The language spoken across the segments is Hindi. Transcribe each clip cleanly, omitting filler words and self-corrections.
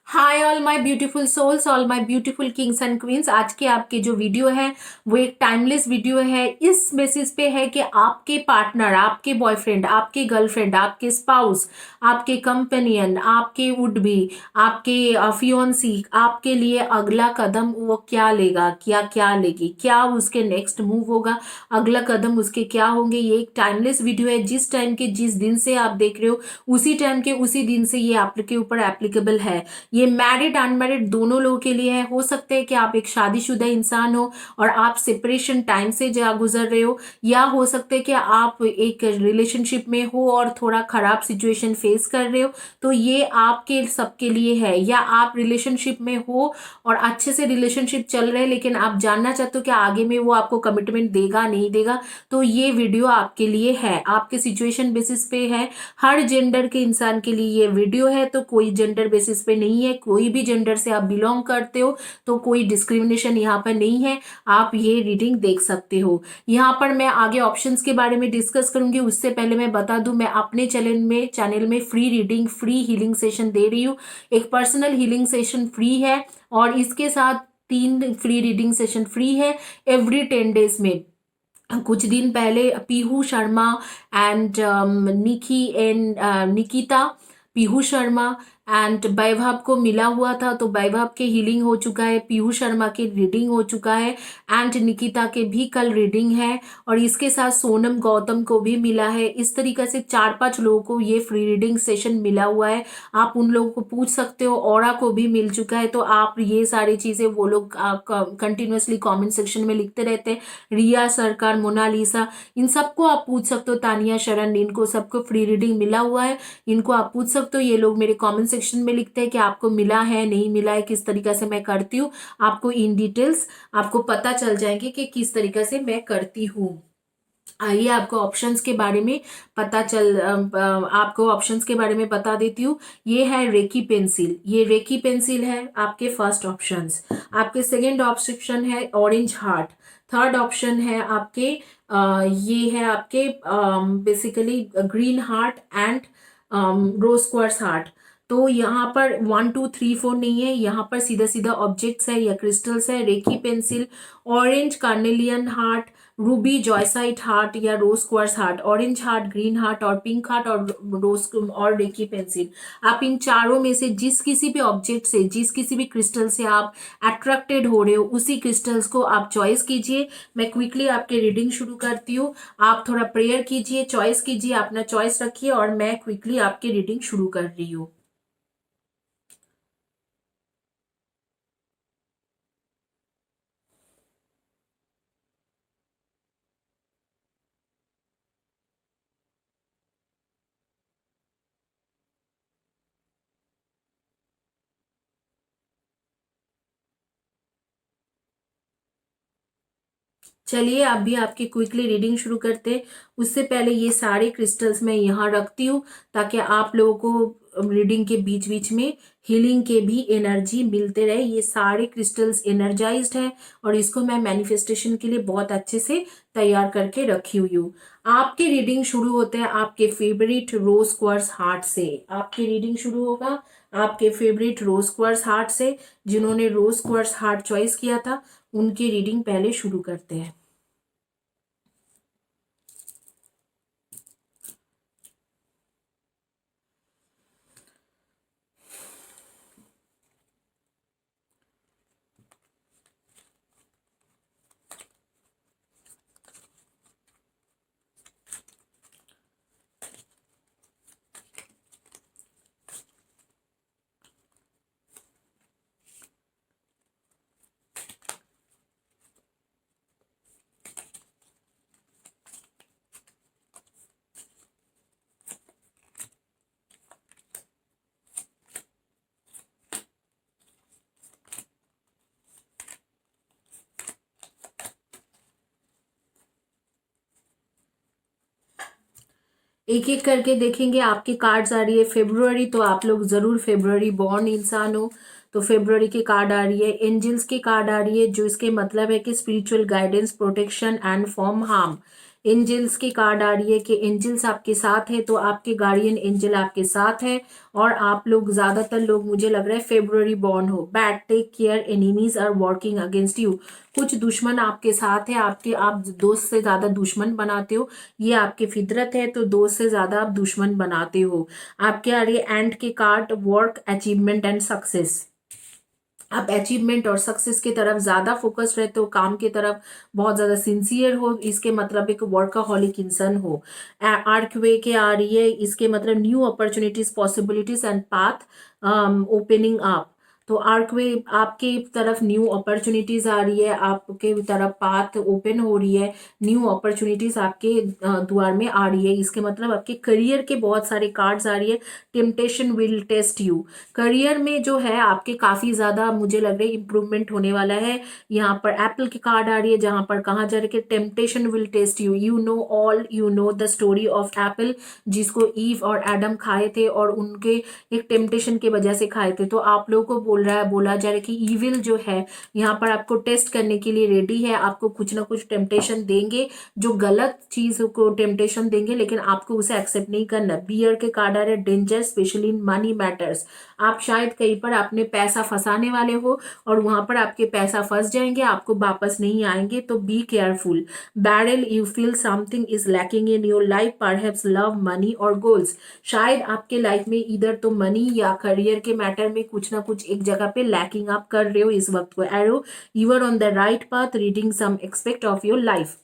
Hi all my beautiful souls, all my beautiful kings and queens. आज के आपके जो वीडियो है वो एक टाइमलेस वीडियो है। इस बेसिस पे है कि आपके पार्टनर, आपके बॉयफ्रेंड, आपके गर्लफ्रेंड, आपके स्पाउस, आपके कंपेनियन, आपके वुड बी, आपके फियोन्सी आपके लिए अगला कदम वो क्या लेगा, क्या लेगी, क्या उसके नेक्स्ट मूव होगा, अगला कदम उसके क्या होंगे। ये एक टाइमलेस वीडियो है। जिस टाइम के जिस दिन से आप देख रहे हो उसी टाइम के उसी दिन से ये आपके ऊपर एप्लीकेबल है। ये मैरिड अनमैरिड दोनों लोगों के लिए है। हो सकता है कि आप एक शादीशुदा इंसान हो और आप सेपरेशन टाइम से जा गुजर रहे हो, या हो सकता है कि आप एक रिलेशनशिप में हो और थोड़ा खराब सिचुएशन फेस कर रहे हो। तो ये आपके सबके लिए है। या आप रिलेशनशिप में हो और अच्छे से रिलेशनशिप चल रहे हैं लेकिन आप जानना चाहते हो कि आगे में वो आपको कमिटमेंट देगा नहीं देगा, तो ये वीडियो आपके लिए है। आपके सिचुएशन बेसिस पे है। हर जेंडर के इंसान के लिए ये वीडियो है। तो कोई जेंडर बेसिस पे नहीं है। कोई भी जेंडर से आप बिलोंग करते हो तो कोई डिस्क्रिमिनेशन यहाँ पर नहीं है। आप ये रीडिंग देख सकते हो। यहाँ पर मैं आगे ऑप्शंस के बारे में डिस्कस करूंगी। उससे पहले मैं बता दूं, मैं अपने चैनल में free reading, free healing session दे रही हूँ। एक पर्सनल हीलिंग सेशन फ्री है और इसके साथ 3 फ्री रीडिंग सेशन फ्री है एवरी 10 डेज में। कुछ दिन पहले Pihu Sharma and Nikki and Nikita, Pihu Sharma and Vaibhav को मिला हुआ था, तो वैभव के हीलिंग हो चुका है, पीहू शर्मा के रीडिंग हो चुका है एंड निकिता के भी कल रीडिंग है। और इसके साथ सोनम गौतम को भी मिला है। इस तरीके से 4-5 लोगों को ये फ्री रीडिंग सेशन मिला हुआ है। आप उन लोगों को पूछ सकते हो। औरा को भी मिल चुका है। तो आप ये सारी चीजें, वो लोग कंटिन्यूअसली कमेंट सेक्शन में लिखते रहते हैं। रिया सरकार, मोनालिसा, इन सबको आप पूछ सकते हो। तानिया शरण, इनको सबको फ्री रीडिंग मिला हुआ है। इनको आप पूछ सकते हो। ये लोग मेरे कमेंट सेक्शन में लिखते हैं कि आपको मिला है, नहीं मिला है, किस तरीके से मैं करती हूँ। आपको इन डिटेल्स आपको पता चल जाएंगे कि किस तरीके से मैं करती हूँ। आइए आपको ऑप्शंस के बारे में आपको ऑप्शंस के बारे में बता देती हूँ। ये है रेकी पेंसिल। ये रेकी पेंसिल है आपके फर्स्ट ऑप्शंस। आपके सेकंड ऑप्शन है ऑरेंज हार्ट। थर्ड ऑप्शन है आपके ये है आपके basically green heart and rose quartz heart. तो यहाँ पर 1 2 3 4 नहीं है। यहाँ पर सीधा सीधा ऑब्जेक्ट्स है या क्रिस्टल्स है। Reiki pencil, orange carnelian heart, ruby zoisite heart या rose quartz heart, orange heart, green heart और पिंक हार्ट और रोज और रेकी पेंसिल। आप इन चारों में से जिस किसी भी ऑब्जेक्ट से, जिस किसी भी क्रिस्टल से आप अट्रैक्टेड हो रहे हो, उसी क्रिस्टल्स को आप चॉइस कीजिए। मैं क्विकली आपकी रीडिंग शुरू करती हूँ। आप थोड़ा प्रेयर कीजिए, चॉइस कीजिए, अपना चॉइस रखिए और मैं क्विकली आपकी रीडिंग शुरू कर रही हूँ। चलिए अभी आपकी क्विकली रीडिंग शुरू करते हैं। उससे पहले ये सारे क्रिस्टल्स मैं यहाँ रखती हूँ ताकि आप लोगों को रीडिंग के बीच बीच में हीलिंग के भी एनर्जी मिलते रहे। ये सारे क्रिस्टल्स एनर्जाइज्ड है और इसको मैं मैनिफेस्टेशन के लिए बहुत अच्छे से तैयार करके रखी हुई हूँ। आपकी रीडिंग शुरू होते हैं आपके फेवरेट रोज क्वार्ट्ज हार्ट से। आपकी रीडिंग शुरू होगा आपके फेवरेट रोज क्वार्ट्ज हार्ट से। जिन्होंने रोज क्वार्ट्ज हार्ट चॉइस किया था उनकी रीडिंग पहले शुरू करते हैं। एक एक करके देखेंगे। आपकी कार्ड्स आ रही है फेब्रुअरी, तो आप लोग जरूर फेब्रुअरी बॉर्न इंसान हो। तो फेब्रुअरी की कार्ड आ रही है, एंजल्स की कार्ड आ रही है, जो इसके मतलब है कि spiritual guidance, protection and from harm. Angels की कार्ड आ रही है कि एंजल्स आपके साथ है, तो आपके गार्डियन एंजल आपके साथ है। और आप लोग ज्यादातर लोग मुझे लग रहा है फेब्रुअरी बॉर्न हो। Bad take care, enemies are working against you. कुछ दुश्मन आपके साथ है, आप दोस्त से ज्यादा दुश्मन बनाते हो, ये आपकी फितरत है, तो दोस्त से ज्यादा आप दुश्मन बनाते हो। आपके आ रही है एंड के card, work, achievement and success. आप अचीवमेंट और सक्सेस की तरफ ज्यादा फोकस रहते हो, काम की तरफ बहुत ज्यादा सिंसियर हो, इसके मतलब एक वर्कaholic इंसान हो। आर्कवे के आ रही है, इसके मतलब new opportunities, possibilities and path opening up. तो आर्कवे आपके तरफ न्यू अपॉर्चुनिटीज आ रही है, आपके तरफ पाथ ओपन हो रही है, न्यू अपॉर्चुनिटीज आपके द्वार में आ रही है। इसके मतलब आपके करियर के बहुत सारे कार्ड्स आ रही है। Temptation will test you. Career में जो है आपके काफी ज्यादा मुझे लग रहा है इंप्रूवमेंट होने वाला है। यहाँ पर एप्पल की कार्ड आ रही है, जहां पर कहा जा रहा है कि temptation will test you. You know the story of apple, जिसको ईव और एडम खाए थे और उनके एक टेम्पटेशन की वजह से खाए थे। तो आप लोगों को बोला जा रहा है कि ईविल जो है यहाँ पर आपको टेस्ट करने के लिए रेडी है, आपको कुछ ना कुछ टेम्पटेशन देंगे, जो गलत चीज को टेम्पटेशन देंगे, लेकिन आपको उसे एक्सेप्ट नहीं करना। बियर के कार्ड आ रहे हैं, danger specially in money matters. आप शायद कहीं पर आपने पैसा फंसाने वाले हो और वहां पर आपके पैसा फंस जाएंगे, आपको वापस नहीं आएंगे, तो be careful. Barrel, you feel something is lacking in your life, perhaps love, money और गोल्स। शायद आपके लाइफ में इधर तो मनी या करियर के मैटर में कुछ ना कुछ एक जगह पे लैकिंग आप कर रहे हो इस वक्त को। Arrow, you are on the right path, reading some expect of your life.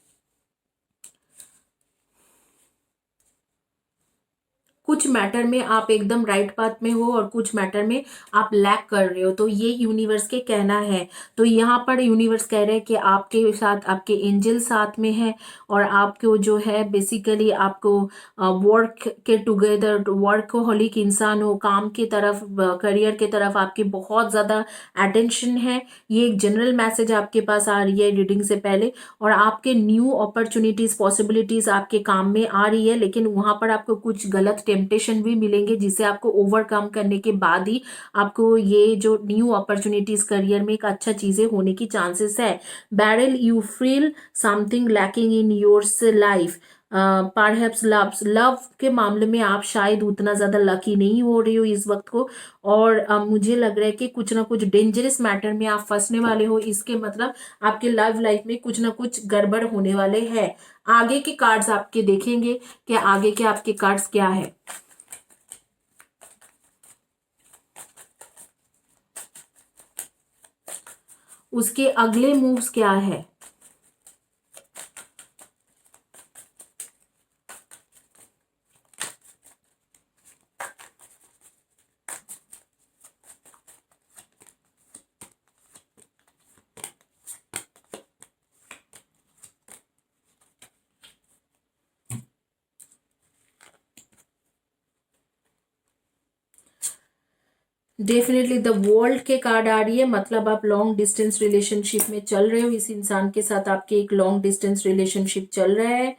कुछ मैटर में आप एकदम राइट पाथ में हो और कुछ मैटर में आप लैक कर रहे हो, तो ये यूनिवर्स के कहना है। तो यहाँ पर यूनिवर्स कह रहे हैं कि आपके साथ आपके एंजल साथ में है, और आपको जो है बेसिकली आपको वर्क के टुगेदर, वर्कहोलिक इंसान हो, काम की तरफ, करियर की तरफ आपकी बहुत ज्यादा अटेंशन है। ये एक जनरल मैसेज आपके पास आ रही है रीडिंग से पहले। और आपके न्यू अपॉर्चुनिटीज, पॉसिबिलिटीज आपके काम में आ रही है, लेकिन वहां पर आपको कुछ गलत टेम्पटेशन भी मिलेंगे, जिसे आपको ओवरकम करने के बाद ही आपको ये जो न्यू अपॉर्चुनिटीज करियर में एक अच्छा चीजें होने की चांसेस है। Barrel, you feel something lacking in your life, perhaps love के मामले में आप शायद उतना ज्यादा लकी नहीं हो रही हो इस वक्त को। और मुझे लग रहा है कि कुछ ना कुछ डेंजरस मैटर में आप फंसने वाले हो, इसके मतलब आपके लव लाइफ में कुछ ना कुछ गड़बड़ होने वाले हैं। आगे के कार्ड्स आपके देखेंगे कि आगे के आपके कार्ड्स क्या है, उसके अगले मूव्स क्या है। डेफिनेटली द वर्ल्ड के कार्ड आ रही है, मतलब आप लॉन्ग डिस्टेंस रिलेशनशिप में चल रहे हो, इस इंसान के साथ आपके एक लॉन्ग डिस्टेंस रिलेशनशिप चल रहा है।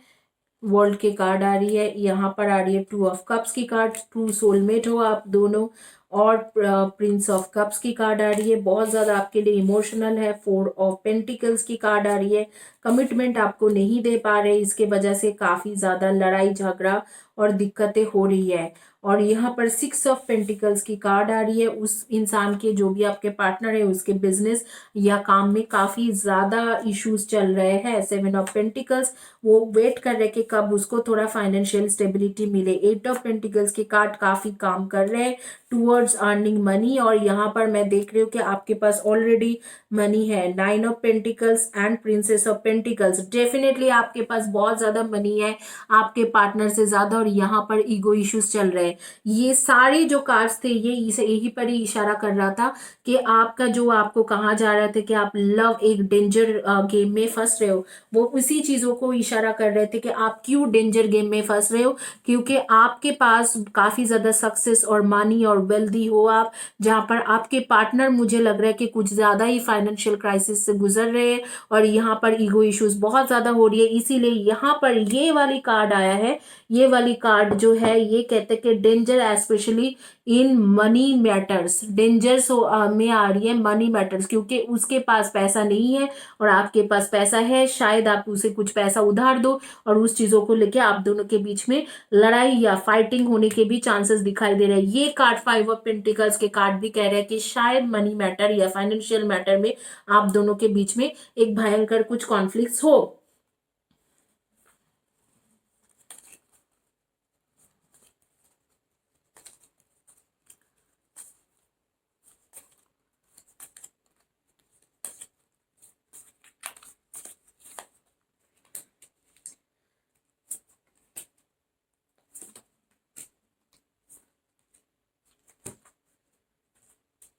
वर्ल्ड के कार्ड आ रही है, यहाँ पर आ रही है टू ऑफ कप्स की कार्ड, ट्रू सोलमेट हो आप दोनों। और प्रिंस ऑफ कप्स की कार्ड आ रही है, बहुत ज्यादा आपके लिए इमोशनल है। फोर ऑफ पेंटिकल्स की कार्ड आ रही है, कमिटमेंट आपको नहीं दे पा रहे, इसके वजह से काफी ज्यादा लड़ाई झगड़ा और दिक्कतें हो रही है। और यहाँ पर सिक्स ऑफ पेंटिकल्स की कार्ड आ रही है, उस इंसान के जो भी आपके पार्टनर है उसके बिजनेस या काम में काफी ज्यादा इश्यूज चल रहे हैं। सेवन ऑफ पेंटिकल्स, वो वेट कर रहे कि कब उसको थोड़ा फाइनेंशियल स्टेबिलिटी मिले। एट ऑफ पेंटिकल्स के कार्ड काफी काम कर रहे हैं टूवर्ड्स अर्निंग मनी, और यहाँ पर मैं देख रही हूँ कि आपके पास ऑलरेडी मनी है। Nine of pentacles and princess of pentacles, definitely आपके पास बहुत ज्यादा मनी है आपके पार्टनर से ज्यादा, और यहाँ पर ईगो इश्यूज चल रहे हैं। ये सारे जो कार्ड्स थे ये इसे यही पर ही इशारा कर रहा था कि आपका जो आपको कहा जा रहा था कि आप लव एक डेंजर गेम में फंस रहे हो, वो उसी चीजों को इशारा कर रहे थे कि आप क्यों डेंजर गेम में फंस रहे हो, क्योंकि आपके पास काफी ज्यादा सक्सेस और मनी और वेल्थ हेल्दी हो आप, जहाँ पर आपके पार्टनर मुझे लग रहा है कि कुछ ज़्यादा ही फाइनेंशियल क्राइसिस से गुजर रहे हैं और यहाँ पर ईगो इश्यूज बहुत ज़्यादा हो रही है। इसीलिए यहाँ पर ये वाली कार्ड आया है। ये वाली कार्ड जो है ये कहते हैं कि danger especially in money matters, dangers में आ रही है मनी मैटर्स, क्योंकि उसके पास पैसा नहीं है और आपके पास पैसा है। शायद आप उसे कुछ पैसा उधार दो और उस चीजों को लेके आप दोनों के बीच में लड़ाई या फाइटिंग होने के भी चांसेस दिखाई दे रहे हैं। ये कार्ड 5 ऑफ पेंटिकल्स के कार्ड भी कह रहे हैं कि शायद मनी मैटर या फाइनेंशियल मैटर में आप दोनों के बीच में एक भयंकर कुछ कॉन्फ्लिक्ट हो।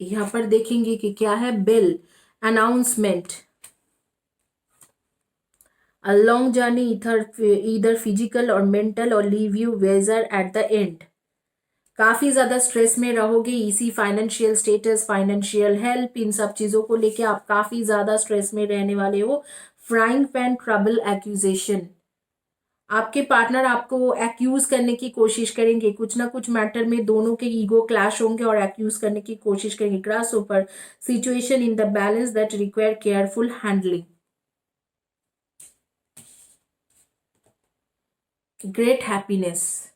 यहाँ पर देखेंगे कि क्या है, bill announcement, a long journey either physical or mental or leave you wiser at the end। काफी ज्यादा स्ट्रेस में रहोगे, इसी फाइनेंशियल स्टेटस, फाइनेंशियल हेल्प, इन सब चीजों को लेके आप काफी ज्यादा स्ट्रेस में रहने वाले हो। फ्राइंग पैन ट्रबल एक्यूजेशन, आपके पार्टनर आपको एक्यूज करने की कोशिश करेंगे, कुछ ना कुछ मैटर में दोनों के ईगो क्लैश होंगे और एक्यूज करने की कोशिश करेंगे। ग्रास ऊपर, situation in the balance that require careful handling. Great happiness,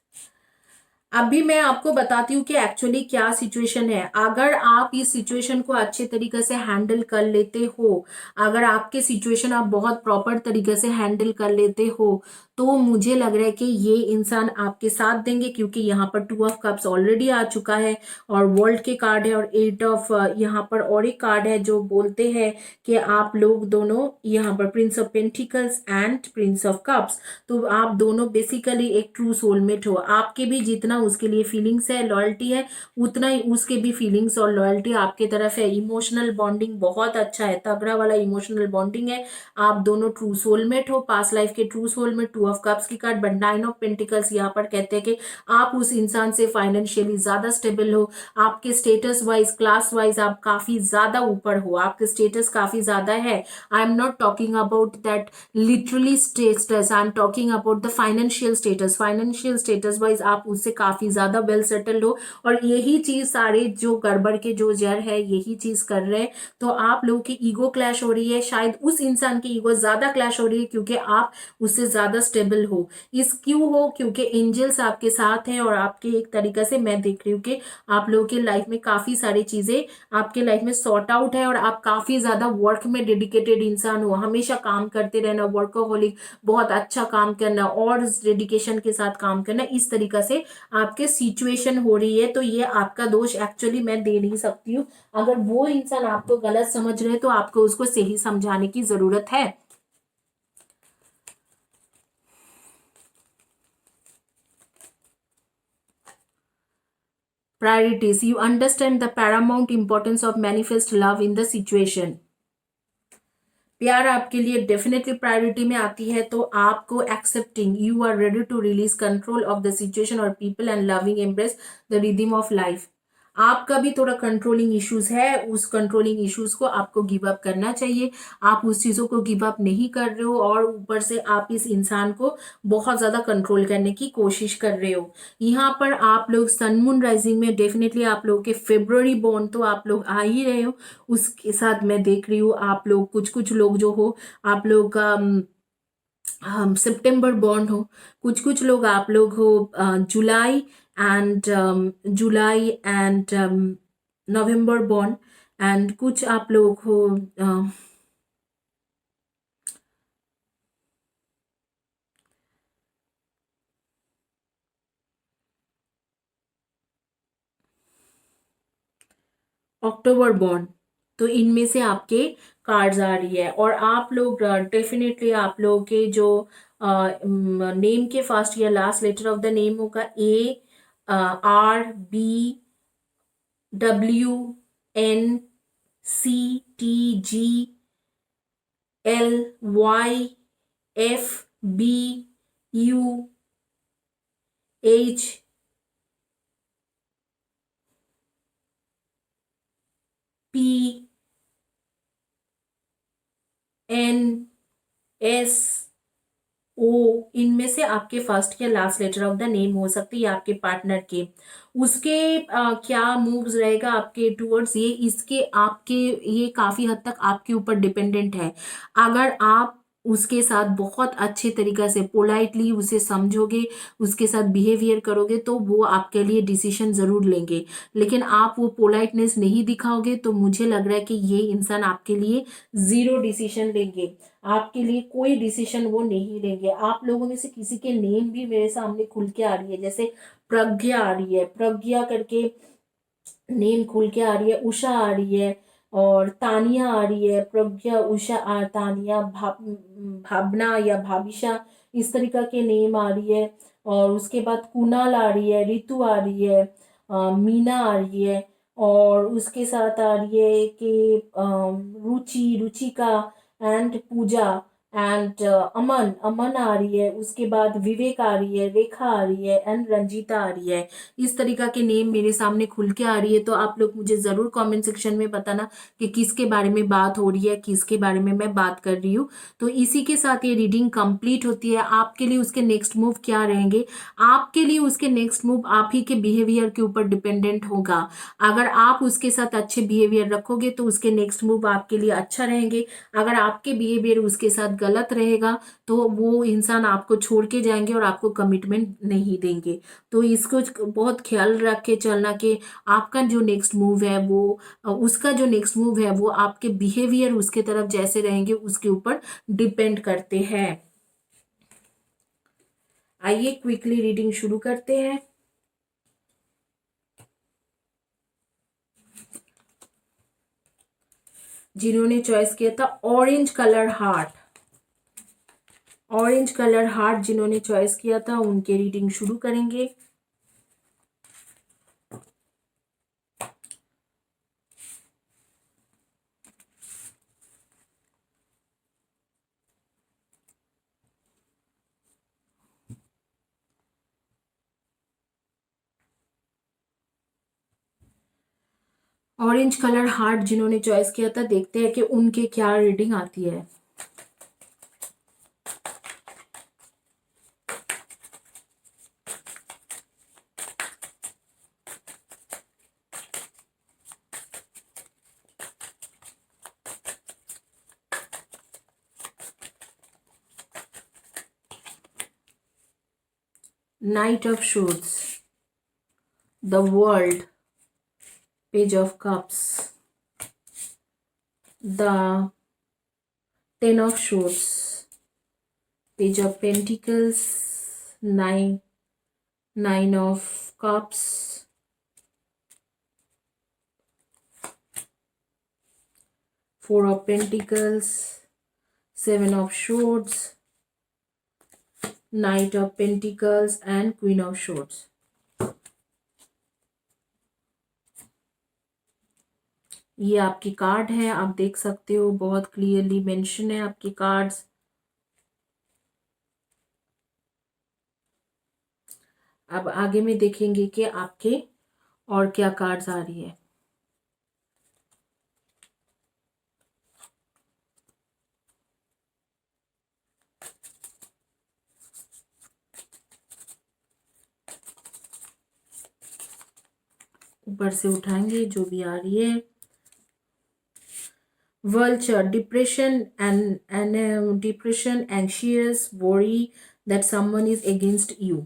अभी मैं आपको बताती हूँ कि एक्चुअली क्या सिचुएशन है। अगर आप इस सिचुएशन को अच्छे तरीके से हैंडल कर लेते हो, अगर आपके सिचुएशन आप बहुत प्रॉपर तरीके से हैंडल कर लेते हो, तो मुझे लग रहा है कि ये इंसान आपके साथ देंगे, क्योंकि यहाँ पर 2 ऑफ कप्स ऑलरेडी आ चुका है और वर्ल्ड के कार्ड है और 8 ऑफ यहाँ पर और एक कार्ड है जो बोलते हैं कि आप लोग दोनों, यहाँ पर Prince of pentacles and Prince of cups, तो आप दोनों बेसिकली एक ट्रू सोलमेट हो। आपके भी जितना उसके लिए फीलिंग्स है, लॉयल्टी है, उतना ही उसके भी फीलिंग्स और लॉयल्टी आपके तरफ है। इमोशनल बॉन्डिंग बहुत अच्छा है, तगड़ा वाला इमोशनल बॉन्डिंग है। आप दोनों ट्रू सोलमेट हो, पास्ट लाइफ के ट्रू सोलमेट। 2 ऑफ कप्स की कार्ड, बट 9 ऑफ पेंटिकल्स यहाँ पर कहते हैं कि आप उस इंसान से फाइनेंशियली ज्यादा स्टेबल हो। आपके स्टेटस वाइज, क्लास वाइज आप काफी ज्यादा ऊपर हो, आपके स्टेटस काफी ज्यादा है। I am not talking about that literally status, I am talking about the financial status. Financial status wise आप उससे काफी ज्यादा वेल सेटल्ड हो और यही चीज सारे जो गड़बड़ के जो जड़ है यही चीज कर रहे हैं। तो आप लोगों की ईगो क्लैश हो रही है, शायद उस इंसान की ईगो ज्यादा क्लैश हो रही है क्योंकि आप उससे ज्यादा स्टेबल हो। इस क्यों हो, क्योंकि एंजल्स आपके साथ हैं और आपके एक तरीके से मैं देख रही हूँ कि आप लोगों के लाइफ में काफी सारी चीजें आपके लाइफ में सॉर्ट आउट है और आप काफी ज्यादा वर्क में डेडिकेटेड इंसान हो। हमेशा काम करते रहना, वर्कोहोलिक, बहुत अच्छा काम करना और डेडिकेशन के साथ काम करना, इस तरीका से आपके सिचुएशन हो रही है। तो ये आपका दोष एक्चुअली मैं दे नहीं सकती हूँ। अगर वो इंसान आपको गलत समझ रहे हैं तो आपको उसको सही समझाने की जरूरत है। Priorities, you understand the paramount importance of manifest love in the situation। प्यार आपके लिए डेफिनेटली प्रायोरिटी में आती है, तो आपको accepting, you are ready to release control of the situation और people and loving embrace the rhythm of life. आपका भी थोड़ा कंट्रोलिंग इश्यूज है, उस कंट्रोलिंग इश्यूज को आपको गिव अप करना चाहिए। आप उस चीजों को गिव अप नहीं कर रहे हो और ऊपर से आप इस इंसान को बहुत ज्यादा कंट्रोल करने की कोशिश कर रहे हो। यहाँ पर आप लोग सन मून राइजिंग में डेफिनेटली आप लोगों के फेब्रुअरी बोर्न तो आप लोग आ ही रहे हो। उसके साथ मैं देख रही हूँ आप लोग कुछ कुछ लोग जो हो, आप लोग हम सितंबर बॉर्न हो, कुछ कुछ लोग आप लोग हो जुलाई एंड नवंबर बॉर्न, एंड कुछ आप लोग हो अक्टूबर बॉर्न। तो इनमें से आपके कार्ड्स आ रही है और आप लोग डेफिनेटली आप लोगों के जो नेम के फर्स्ट या last letter of the name होगा ARBWNCTGLYFBUH N, S, ओ, इनमें से आपके फर्स्ट या last letter of the name हो सकते हैं, या आपके पार्टनर के। उसके क्या मूव्स रहेगा आपके टूवर्ड्स, ये इसके आपके, ये काफी हद तक आपके ऊपर डिपेंडेंट है। अगर आप उसके साथ बहुत अच्छे तरीके से पोलाइटली उसे समझोगे, उसके साथ बिहेवियर करोगे, तो वो आपके लिए डिसीजन जरूर लेंगे। लेकिन आप वो पोलाइटनेस नहीं दिखाओगे तो मुझे लग रहा है कि ये इंसान आपके लिए जीरो डिसीजन लेंगे, आपके लिए कोई डिसीजन वो नहीं लेंगे। आप लोगों में से किसी के नेम भी मेरे सामने खुल के आ रही है, जैसे प्रज्ञा आ रही है, प्रज्ञा करके नेम खुल के आ रही है, उषा आ रही है, और तानिया आ रही है, प्रज्ञा, उषा, तानिया, भावना या भाविशा, इस तरीका के नेम आ रही है। और उसके बाद कुणाल आ रही है, ऋतु आ रही है, मीना आ रही है, और उसके साथ आ रही है कि रुचि, रुचिका, एंड पूजा, एंड अमन, अमन आ रही है। उसके बाद विवेक आ रही है, रेखा आ रही है, एंड रंजीता आ रही है। इस तरीका के नेम मेरे सामने खुल के आ रही है। तो आप लोग मुझे जरूर कमेंट सेक्शन में बताना कि किसके बारे में बात हो रही है, किसके बारे में मैं बात कर रही हूँ। तो इसी के साथ ये रीडिंग कंप्लीट होती है। आपके लिए उसके नेक्स्ट मूव क्या रहेंगे, आपके लिए उसके नेक्स्ट मूव आप ही के बिहेवियर के ऊपर डिपेंडेंट होगा। अगर आप उसके साथ अच्छे बिहेवियर रखोगे तो उसके नेक्स्ट मूव आपके लिए अच्छा रहेंगे। अगर आपके बिहेवियर उसके साथ गलत रहेगा तो वो इंसान आपको छोड़ के जाएंगे और आपको कमिटमेंट नहीं देंगे। तो इसको बहुत ख्याल रख के चलना कि आपका जो नेक्स्ट मूव है वो उसका जो नेक्स्ट मूव है वो आपके बिहेवियर उसके तरफ जैसे रहेंगे उसके ऊपर डिपेंड करते हैं। आइए क्विकली रीडिंग शुरू करते हैं। जिन्होंने चॉइस किया था orange colour heart, orange colour heart जिन्होंने चॉइस किया था उनके रीडिंग शुरू करेंगे। ऑरेंज कलर हार्ट जिन्होंने चॉइस किया था, देखते हैं कि उनके क्या रीडिंग आती है। Knight of Swords, the World, Page of Cups, the Ten of Swords, Page of Pentacles, Nine of Cups, Four of Pentacles, Seven of Swords, Knight of Pentacles, and Queen of Swords. ये आपकी कार्ड है, आप देख सकते हो बहुत क्लियरली मेंशन है आपकी कार्ड्स। अब आगे में देखेंगे कि आपके और क्या कार्ड्स आ रही है। ऊपर से उठाएंगे जो भी आ रही है। Vulture, depression and depression, anxious, worry that someone is against you.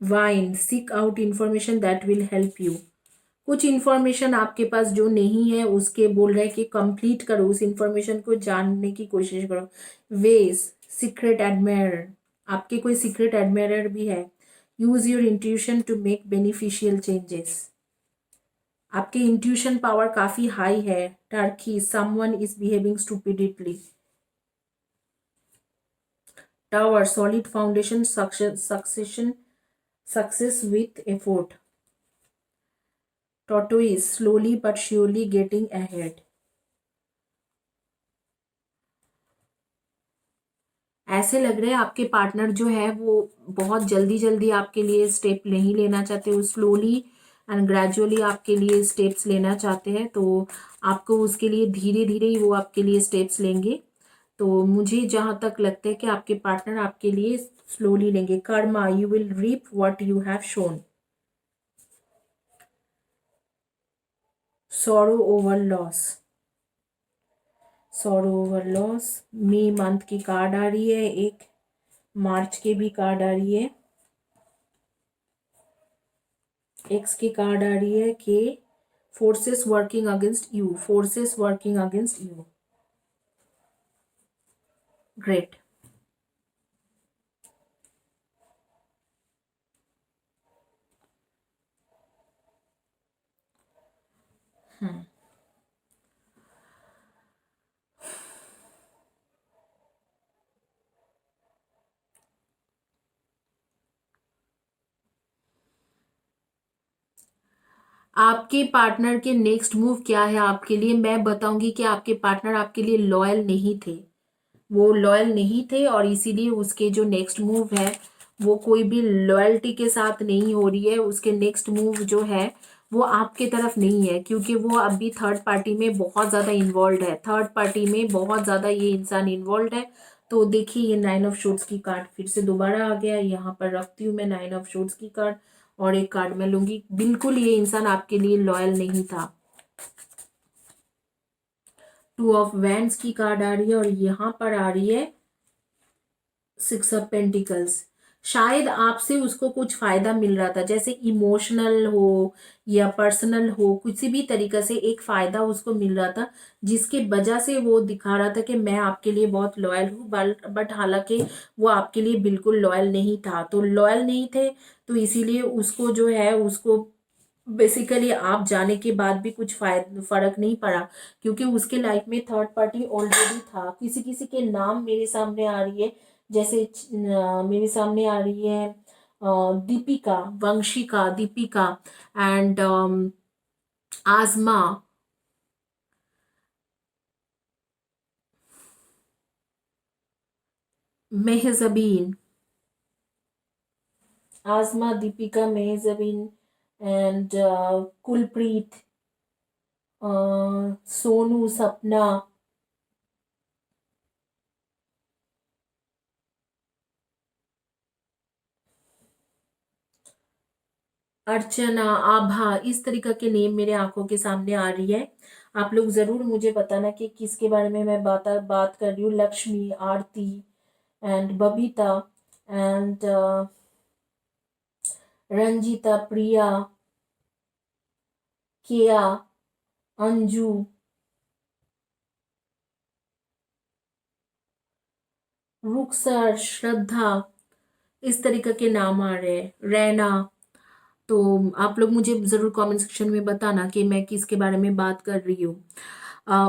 Vine, seek out information that will help you. कुछ इंफॉर्मेशन आपके पास जो नहीं है उसके बोल रहे हैं कि कंप्लीट करो, उस इंफॉर्मेशन को जानने की कोशिश करो। वेज, सीक्रेट एडमायरर, आपके कोई सीक्रेट एडमायरर भी है। Use your intuition to make beneficial changes, आपकी इंट्यूशन पावर काफी हाई है। Turkey, someone is behaving stupidly. Tower, solid foundation, success with effort. Tortoise, slowly but surely getting ahead. ऐसे लग रहा है आपके पार्टनर जो है वो बहुत जल्दी जल्दी आपके लिए स्टेप नहीं लेना चाहते, वो स्लोली एंड ग्रेजुअली आपके लिए स्टेप्स लेना चाहते हैं, तो आपको उसके लिए धीरे धीरे ही वो आपके लिए स्टेप्स लेंगे। तो मुझे जहाँ तक लगता है कि आपके पार्टनर आपके लिए स्लोली लेंगे। Karma, you will reap what you have sown. Sorrow over loss, sorrow over loss. मई मंथ की कार्ड आ रही है एक, मार्च के भी कार्ड आ रही है, एक्स की कार्ड आ रही है कि forces working against you, forces working against you. Great. आपके पार्टनर के नेक्स्ट मूव क्या है आपके लिए, मैं बताऊंगी कि आपके पार्टनर आपके लिए लॉयल नहीं थे, वो लॉयल नहीं थे, और इसीलिए उसके जो नेक्स्ट मूव है वो कोई भी लॉयल्टी के साथ नहीं हो रही है। उसके नेक्स्ट मूव जो है वो आपके तरफ नहीं है, क्योंकि वो अभी थर्ड पार्टी में बहुत ज़्यादा इन्वॉल्व है, थर्ड पार्टी में बहुत ज़्यादा ये इंसान इन्वॉल्व है। तो देखिए ये 9 ऑफ शॉर्ट्स की कार्ड फिर से दोबारा आ गया, यहाँ पर रखती हूँ मैं 9 ऑफ शॉर्ट्स की कार्ड, और एक कार्ड मैं लूंगी। बिल्कुल ये इंसान आपके लिए लॉयल नहीं था। 2 ऑफ वैंड्स की कार्ड आ रही है, और यहाँ पर आ रही है 6 ऑफ पेंटिकल्स। शायद आपसे उसको कुछ फायदा मिल रहा था, जैसे इमोशनल हो या पर्सनल हो, किसी भी तरीके से एक फायदा उसको मिल रहा था, जिसके वजह से वो दिखा रहा था कि मैं आपके लिए बहुत लॉयल हूँ, बट हालांकि वो आपके लिए बिल्कुल लॉयल नहीं था। तो लॉयल नहीं थे, तो इसीलिए उसको जो है उसको बेसिकली आप जाने के बाद भी कुछ फर्क नहीं पड़ा, क्योंकि उसके लाइफ में थर्ड पार्टी ऑलरेडी था। किसी किसी के नाम मेरे सामने आ रही है, जैसे मेरे सामने आ रही है दीपिका, वंशिका, दीपिका एंड आजमा, मेहजबीन, आजमा, दीपिका, मेहजबीन एंड कुलप्रीत, सोनू, सपना, अर्चना, आभा, इस तरीके के नेम मेरे आंखों के सामने आ रही है। आप लोग जरूर मुझे बताना कि किसके बारे में मैं बात कर रही हूँ। लक्ष्मी, आरती एंड बबीता एंड रंजीता, प्रिया, किया, अंजू, रुखसर, श्रद्धा, इस तरीके के नाम आ रहे हैं, रैना। तो आप लोग मुझे जरूर कमेंट सेक्शन में बताना कि मैं किसके बारे में बात कर रही हूँ।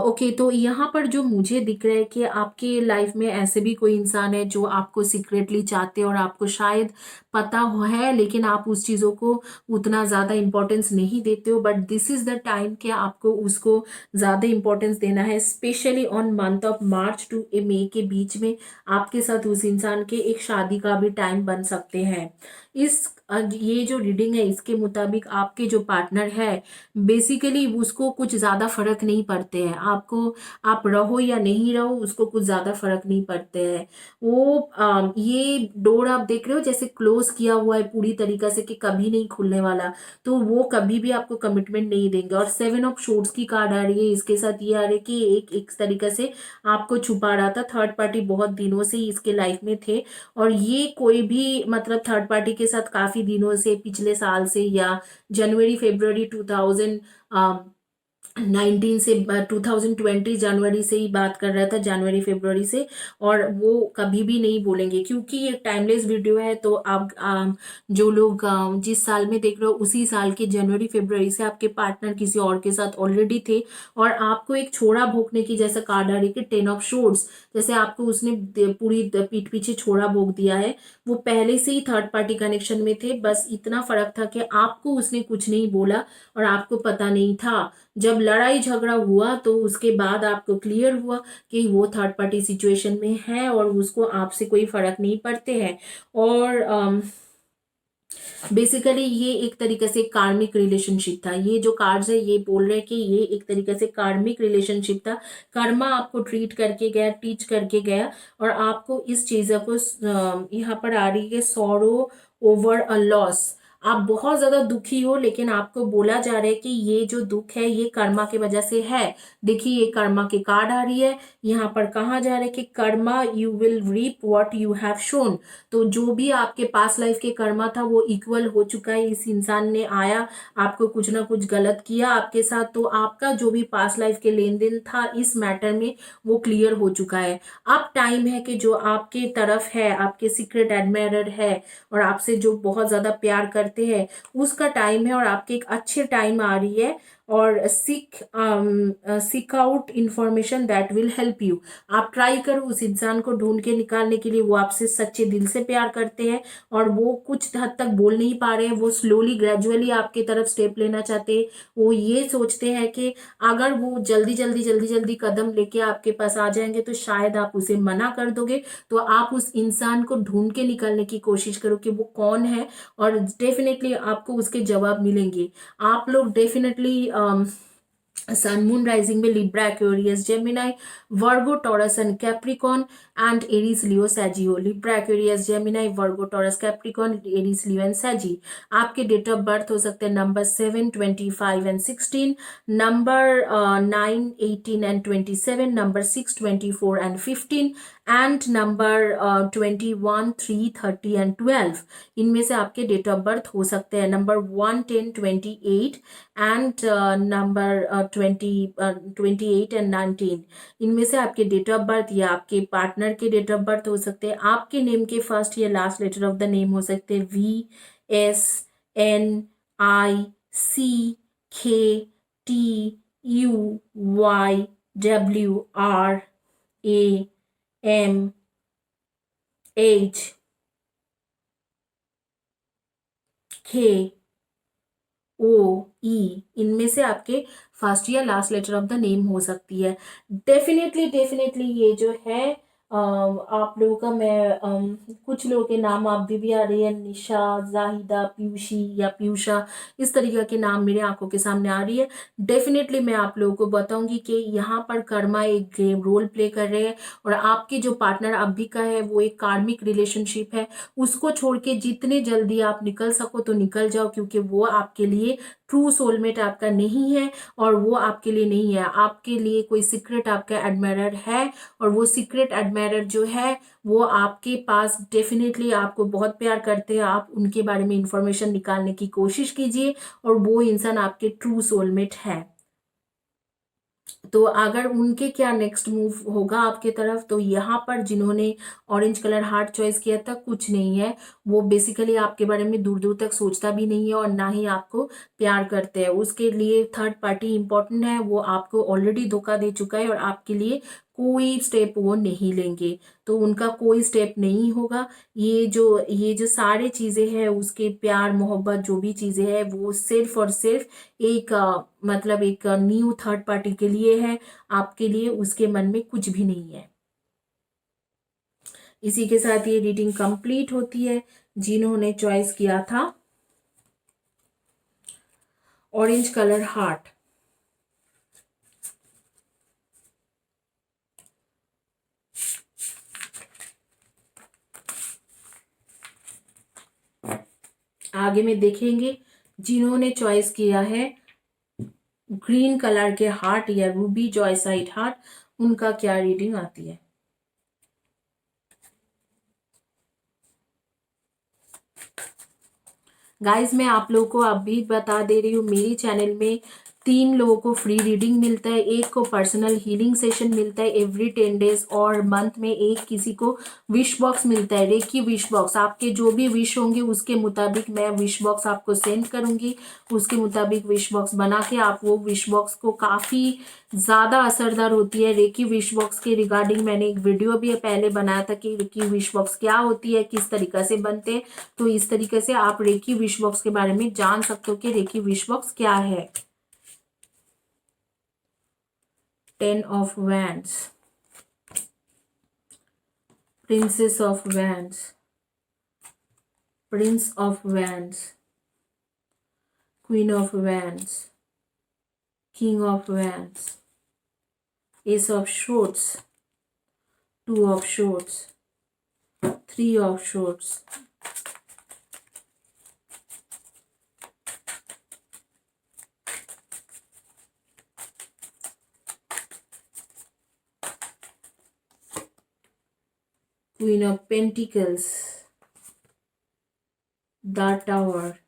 ओके, तो यहाँ पर जो मुझे दिख रहा है कि आपके लाइफ में ऐसे भी कोई इंसान है जो आपको सीक्रेटली चाहते हैं, और आपको शायद पता है, लेकिन आप उस चीज़ों को उतना ज़्यादा इम्पोर्टेंस नहीं देते हो। But this is the time कि आपको उसको ज़्यादा इम्पोर्टेंस देना है, specially on month of March to May के बीच में आपके साथ उस इंसान के एक शादी का भी टाइम बन सकते हैं। ये जो रीडिंग है इसके मुताबिक आपके जो पार्टनर है बेसिकली उसको कुछ ज़्यादा फर्क नहीं पड़ते हैं, आपको आप रहो या नहीं रहो उसको कुछ ज़्यादा फर्क नहीं पड़ते हैं। वो ये डोर आप देख रहे हो जैसे क्लोज किया हुआ है पूरी तरीके से कि कभी नहीं खुलने वाला, तो वो कभी भी आपको कमिटमेंट नहीं देंगे। और 7 ऑफ शॉर्ट्स की कार्ड आ रही है, इसके साथ ये आ रही है कि एक तरीके से आपको छुपा रहा था, थर्ड पार्टी बहुत दिनों से ही इसके लाइफ में थे, और ये कोई भी मतलब थर्ड पार्टी के साथ काफी दिनों से, पिछले साल से या जनवरी फरवरी 2019 से 2020 जनवरी से ही बात कर रहा था, जनवरी फरवरी से। और वो कभी भी नहीं बोलेंगे, क्योंकि ये टाइमलेस वीडियो है। तो आप जो लोग जिस साल में देख रहे हो उसी साल के जनवरी फरवरी से आपके पार्टनर किसी और के साथ ऑलरेडी थे, और आपको एक छोड़ा भोंकने की जैसा कार्ड आ रही है कि 10 ऑफ शॉर्ट्स, जैसे आपको उसने पूरी पीठ पीछे छोड़ा भोंक दिया है। वो पहले से ही थर्ड पार्टी कनेक्शन में थे, बस इतना फर्क था कि आपको उसने कुछ नहीं बोला और आपको पता नहीं था। जब लड़ाई झगड़ा हुआ तो उसके बाद आपको क्लियर हुआ कि वो थर्ड पार्टी सिचुएशन में है और उसको आपसे कोई फर्क नहीं पड़ते हैं। और बेसिकली ये एक तरीके से कार्मिक रिलेशनशिप था। ये जो कार्ड्स है ये बोल रहे हैं कि ये एक तरीके से कार्मिक रिलेशनशिप था। कर्मा आपको ट्रीट करके गया, टीच करके गया, और आपको इस चीज़ को यहाँ पर आ रही है सॉरो ओवर अ लॉस। आप बहुत ज्यादा दुखी हो, लेकिन आपको बोला जा रहा है कि ये जो दुख है ये कर्मा की वजह से है। देखिए ये कर्मा की कार्ड आ रही है। यहाँ पर कहा जा रहा है कि karma you will reap what you have sown. तो जो भी आपके पास लाइफ के कर्मा था वो इक्वल हो चुका है। इस इंसान ने आया, आपको कुछ ना कुछ गलत किया आपके साथ, तो आपका जो भी पास लाइफ के लेन देन था इस मैटर में वो क्लियर हो चुका है। अब टाइम है कि जो आपके तरफ है, आपके सीक्रेट एडमायरर है और आपसे जो बहुत ज्यादा प्यार करते हैं, उसका टाइम है और आपके एक अच्छे टाइम आ रही है। और seek out information that will help you. आप ट्राई करो उस इंसान को ढूंढ के निकालने के लिए। वो आपसे सच्चे दिल से प्यार करते हैं और वो कुछ हद तक बोल नहीं पा रहे हैं। वो स्लोली ग्रेजुअली आपकी तरफ स्टेप लेना चाहते हैं। वो ये सोचते हैं कि अगर वो जल्दी जल्दी कदम लेके आपके पास आ जाएंगे तो शायद आप उसे मना कर दोगे। तो आप उस इंसान को ढूंढ के निकालने की कोशिश करो कि वो कौन है, और डेफिनेटली आपको उसके जवाब मिलेंगे। आप लोग डेफिनेटली सन मून राइजिंग में Libra, Aquarius, Gemini, Virgo, Taurus and Capricorn and Aries, Leo, Sagi. Libra, Aquarius, Gemini, Virgo, Taurus, Capricorn, Aries, Leo and Sagi. आपके डेट ऑफ बर्थ हो सकते हैं number 7, 25 and 16, number 9, 18 and 27, number 6, 24 and 15 and number 21, 3, 30 and 12। इनमें से आपके डेट ऑफ बर्थ हो सकते हैं नंबर 1, 10, 28 एंड नंबर 28 एंड 19। इनमें से आपके डेट ऑफ बर्थ या आपके पार्टनर के डेट ऑफ बर्थ हो सकते हैं। आपके नेम के फर्स्ट या last letter of the name हो सकते हैं VSNICKTUYWH। इनमें से आपके फर्स्ट या last letter of the name हो सकती है। डेफिनेटली डेफिनेटली ये जो है आप लोगों का मैं कुछ लोगों के नाम आप भी आ रही है, निशा, जाहिदा, पीयूषी या पीयूषा, इस तरीके के नाम मेरे आंखों के सामने आ रही है। डेफिनेटली मैं आप लोगों को बताऊंगी कि यहाँ पर कर्मा एक गेम रोल प्ले कर रहे हैं, और आपके जो पार्टनर अभी का है वो एक कार्मिक रिलेशनशिप है। उसको छोड़ के जितने जल्दी आप निकल सको तो निकल जाओ, क्योंकि वो आपके लिए ट्रू सोलमेट आपका नहीं है, और वो आपके लिए नहीं है। आपके लिए कोई सीक्रेट आपका एडमायरर है, और वो सीक्रेट एडमायरर जो है वो आपके पास डेफिनेटली आपको बहुत प्यार करते हैं। आप उनके बारे में इंफॉर्मेशन निकालने की कोशिश कीजिए, और वो इंसान आपके ट्रू सोलमेट है। तो अगर उनके क्या नेक्स्ट मूव होगा आपके तरफ, तो यहाँ पर जिन्होंने ऑरेंज कलर हार्ट चॉइस किया था, कुछ नहीं है। वो बेसिकली आपके बारे में दूर दूर तक सोचता भी नहीं है और ना ही आपको प्यार करते हैं। उसके लिए थर्ड पार्टी इंपॉर्टेंट है। वो आपको ऑलरेडी धोखा दे चुका है और आपके लिए कोई स्टेप वो नहीं लेंगे। तो उनका कोई स्टेप नहीं होगा। ये जो सारे चीजें हैं, उसके प्यार मोहब्बत जो भी चीजें हैं, वो सिर्फ और सिर्फ एक मतलब एक न्यू थर्ड पार्टी के लिए है। आपके लिए उसके मन में कुछ भी नहीं है। इसी के साथ ये रीडिंग कंप्लीट होती है। जिन्होंने चॉइस किया था ऑरेंज कलर हार्ट, आगे में देखेंगे जिन्होंने चॉइस किया है ग्रीन कलर के हार्ट या रूबी जॉयसाइड हार्ट, उनका क्या रीडिंग आती है। गाइज मैं आप लोगों को अभी बता दे रही हूँ, मेरी चैनल में 3 लोगों को फ्री रीडिंग मिलता है, एक को पर्सनल हीलिंग सेशन मिलता है एवरी 10 डेज, और मंथ में एक किसी को विश बॉक्स मिलता है, रेकी विश बॉक्स। आपके जो भी विश होंगे उसके मुताबिक मैं विश बॉक्स आपको सेंड करूंगी। उसके मुताबिक विश बॉक्स बना के आप वो विश बॉक्स को, काफ़ी ज़्यादा असरदार होती है रेकी विश बॉक्स के रिगार्डिंग। मैंने एक वीडियो भी पहले बनाया था कि रेकी विश बॉक्स क्या होती है, किस तरीके से बनते हैं। तो इस तरीके से आप रेकी विश बॉक्स के बारे में जान सकते हो कि रेकी विश बॉक्स क्या है। 10 of wands, princess of wands, Prince of Wands, Queen of Wands, King of Wands, Ace of Swords, Two of Swords, Three of Swords, Queen of Pentacles, the Tower,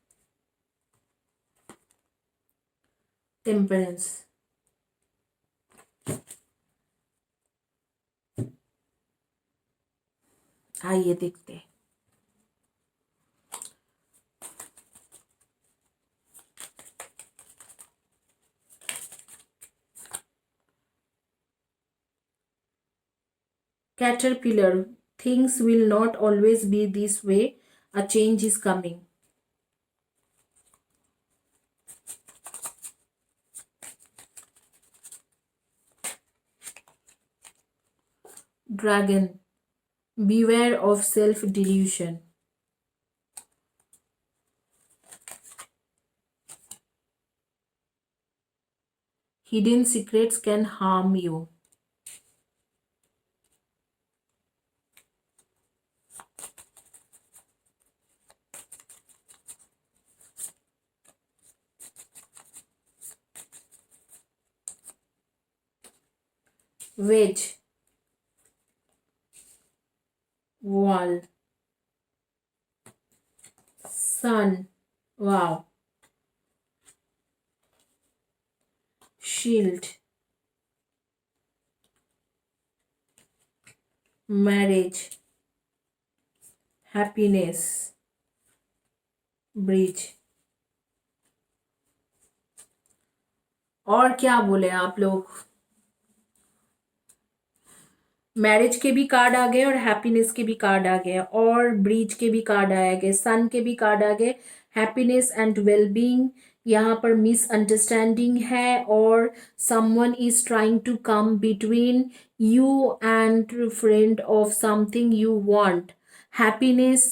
Temperance. आइए देखते हैं। Caterpillar, things will not always be this way. A change is coming. Dragon, beware of self-delusion. Hidden secrets can harm you. Wedge, wall, sun, wow, shield, marriage, happiness, bridge. और क्या बोले आप लोग? मैरिज के भी कार्ड आ गए और हैप्पीनेस के भी कार्ड आ गए और ब्रीच के भी कार्ड आ गए, सन के भी कार्ड आ गए, हैप्पीनेस एंड वेलबींग। यहाँ पर मिसअंडरस्टैंडिंग है और someone is trying to come between you and friend of something you want. Happiness,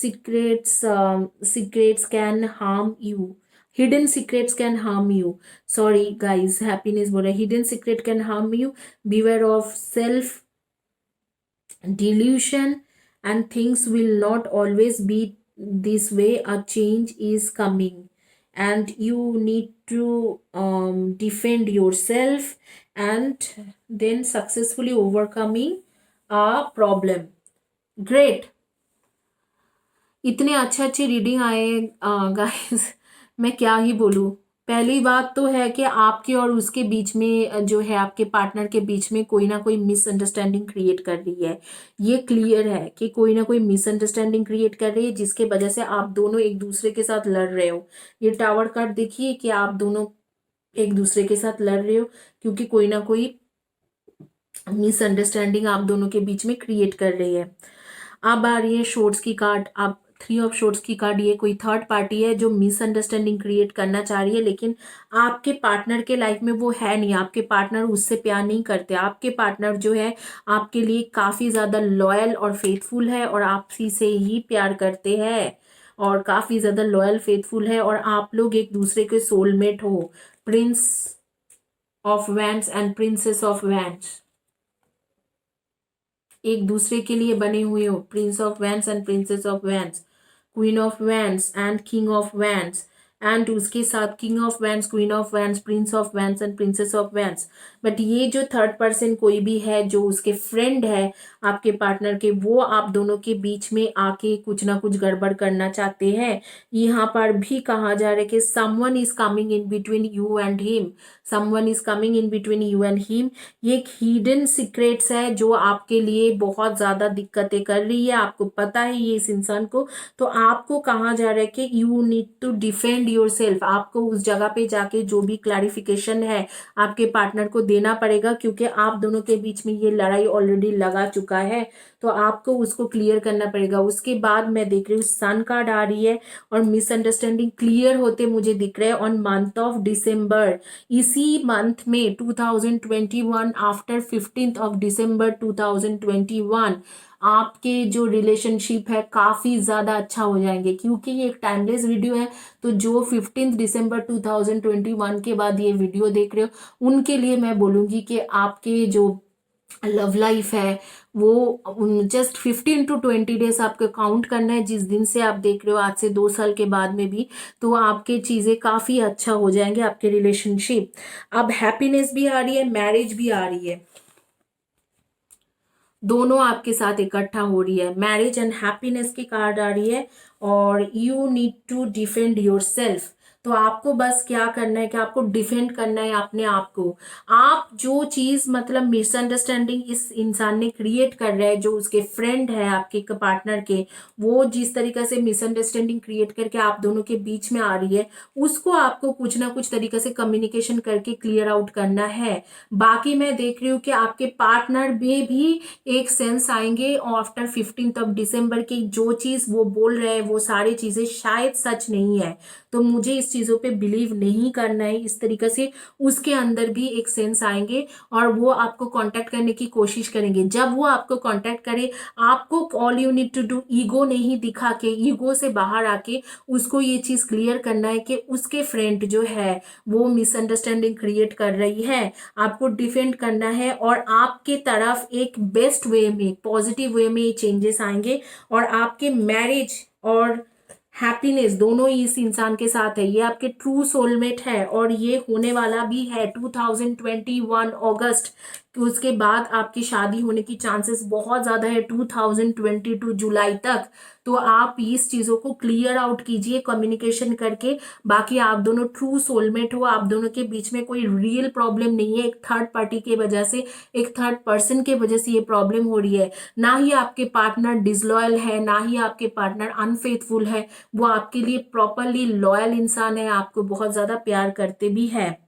secrets can harm you. Hidden secrets can harm you. Sorry guys, happiness बोल रहा है, hidden secret can harm you. Beware of self delusion and things will not always be this way. A change is coming and you need to defend yourself and then successfully overcoming a problem. Great. इतने अच्छे अच्छे रीडिंग आए गाइस, मैं क्या ही बोलूँ। पहली बात तो है कि आपके और उसके बीच में जो है, आपके पार्टनर के बीच में कोई ना कोई मिसअंडरस्टैंडिंग क्रिएट कर रही है। ये क्लियर है कि कोई ना कोई मिसअंडरस्टैंडिंग क्रिएट कर रही है जिसके वजह से आप दोनों एक दूसरे के साथ लड़ रहे हो। ये टावर कार्ड देखिए कि आप दोनों एक दूसरे के साथ लड़ रहे हो क्योंकि कोई ना कोई मिसअंडरस्टैंडिंग आप दोनों के बीच में क्रिएट कर रही है। अब आ रही है शॉर्ट्स की कार्ड। अब थ्री ऑफ शॉर्ट्स की कार्ड, ये कोई थर्ड पार्टी है जो मिसअंडरस्टैंडिंग क्रिएट करना चाह रही है, लेकिन आपके पार्टनर के लाइफ में वो है नहीं। आपके पार्टनर उससे प्यार नहीं करते। आपके पार्टनर जो है आपके लिए काफ़ी ज़्यादा लॉयल और फेथफुल है और आपसी से ही प्यार करते हैं और काफ़ी ज़्यादा लॉयल फेथफुल है और आप लोग एक दूसरे के सोलमेट हो। Prince of wands and princess of wands एक दूसरे के लिए बने हुए हो। Prince of wands and princess of wands, queen of wands and king of wands and उसके साथ king of wands, queen of wands, Prince of wands and princess of wands. But ये जो थर्ड पर्सन कोई भी है जो उसके फ्रेंड है आपके पार्टनर के, वो आप दोनों के बीच में आके कुछ ना कुछ गड़बड़ करना चाहते हैं। यहाँ पर भी कहा जा रहा है कि someone is coming in between you and him, someone is coming in between you and him. ये एक हिडन सीक्रेट्स है जो आपके लिए बहुत ज़्यादा दिक्कतें कर रही है। आपको पता है ये इस इंसान को, तो आपको कहा जा रहा है कि you need to defend yourself. आपको उस जगह पे जाके जो भी क्लैरिफिकेशन है आपके पार्टनर को देना पड़ेगा क्योंकि आप दोनों के बीच में ये लड़ाई ऑलरेडी लगा चुका है, तो आपको उसको क्लियर करना पड़ेगा। उसके बाद मैं देख रही हूँ सन कार्ड आ रही है और मिसअंडरस्टैंडिंग क्लियर होते मुझे दिख रहे हैं ऑन मंथ ऑफ डिसम्बर। इसी मंथ में 2021 आफ्टर 15th of December 2021 आपके जो रिलेशनशिप है काफ़ी ज़्यादा अच्छा हो जाएंगे, क्योंकि ये एक टाइमलेस वीडियो है। तो जो 15 दिसंबर 2021 के बाद ये वीडियो देख रहे हो उनके लिए मैं बोलूँगी कि आपके जो लव लाइफ है वो जस्ट 15 to 20 डेज आपको काउंट करना है, जिस दिन से आप देख रहे हो आज से 2 साल के बाद में भी, तो आपके चीज़ें काफ़ी अच्छा हो जाएंगे आपके रिलेशनशिप। अब हैप्पीनेस भी आ रही है, मैरिज भी आ रही है, दोनों आपके साथ इकट्ठा हो रही है। मैरिज एंड हैप्पीनेस की कार्ड आ रही है, और you need to defend yourself. तो आपको बस क्या करना है कि आपको डिफेंड करना है अपने आप को। आप जो चीज मतलब मिसअंडरस्टैंडिंग इस इंसान ने क्रिएट कर रहा है, जो उसके फ्रेंड है आपके पार्टनर के, वो जिस तरीके से मिसअंडरस्टैंडिंग क्रिएट करके आप दोनों के बीच में आ रही है, उसको आपको कुछ ना कुछ तरीके से कम्युनिकेशन करके क्लियर आउट करना है। बाकी मैं देख रही हूँ कि आपके पार्टनर में भी एक सेंस आएंगे आफ्टर 15 दिसंबर की, जो चीज वो बोल रहे हैं वो सारी चीजें शायद सच नहीं है, तो मुझे इस चीजों पे बिलीव नहीं करना है, इस तरीके से उसके अंदर भी एक सेंस आएंगे और वो आपको कांटेक्ट करने की कोशिश करेंगे। जब वो आपको कांटेक्ट करे, आपको all you need to do, ego नहीं दिखा के, ईगो से बाहर आके उसको ये चीज क्लियर करना है कि उसके फ्रेंड जो है वो मिसअंडरस्टैंडिंग क्रिएट कर रही है, आपको डिफेंड करना है, और आपके तरफ एक बेस्ट वे में, पॉजिटिव वे में ये चेंजेस आएंगे, और आपके मैरिज और हैप्पीनेस दोनों ही इस इंसान के साथ है। ये आपके ट्रू सोलमेट है, और ये होने वाला भी है 2021 अगस्त। तो उसके बाद आपकी शादी होने की चांसेस बहुत ज्यादा है 2022 जुलाई तक। तो आप इस चीजों को क्लियर आउट कीजिए कम्युनिकेशन करके। बाकी आप दोनों ट्रू सोलमेट हो, आप दोनों के बीच में कोई रियल प्रॉब्लम नहीं है, एक थर्ड पार्टी के वजह से, एक थर्ड पर्सन के वजह से ये प्रॉब्लम हो रही है। ना ही आपके पार्टनर डिसलॉयल है, ना ही आपके पार्टनर अनफेथफुल है, वो आपके लिए प्रॉपरली लॉयल इंसान है, आपको बहुत ज्यादा प्यार करते भी है।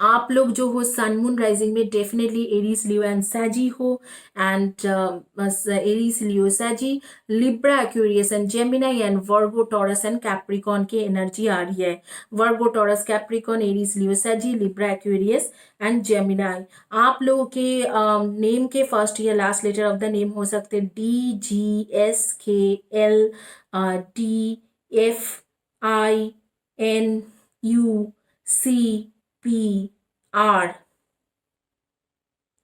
आप लोग जो हो सन मून राइजिंग में definitely Aries Leo and Sagi हो, and Aries Leo Sagi, Libra Aquarius and Gemini, and Virgo Taurus and Capricorn की एनर्जी आ रही है। Virgo Taurus Capricorn Aries Leo Sagi, Libra Aquarius and Gemini. आप लोगों के नेम के फर्स्ट या last letter of the name हो सकते DGSKLDFINUCPR।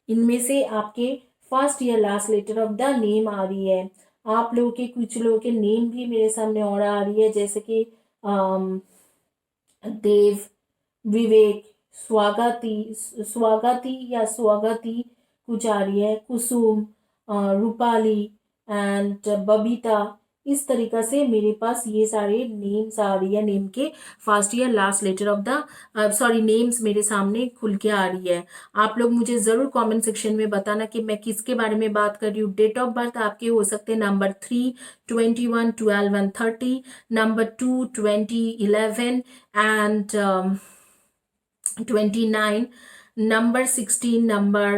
इनमें से आपके फर्स्ट या last letter of the name आ रही है। आप लोगों के कुछ लोगों के नेम भी मेरे सामने और आ रही है, जैसे कि देव, विवेक, स्वागति, स्वागति या स्वागति कुछ आ रही है, कुसुम, रूपाली एंड बबीता। इस तरीका से मेरे पास ये सारे नेम्स आ रही है, नेम के फर्स्ट या last letter of the sorry names मेरे सामने खुल के आ रही है। आप लोग मुझे जरूर कमेंट सेक्शन में बताना कि मैं किसके बारे में बात कर रही हूँ। डेट ऑफ बर्थ आपके हो सकते हैं number 3, 21, 12 and 30, number 2, 20, 11 and 29, number 16, number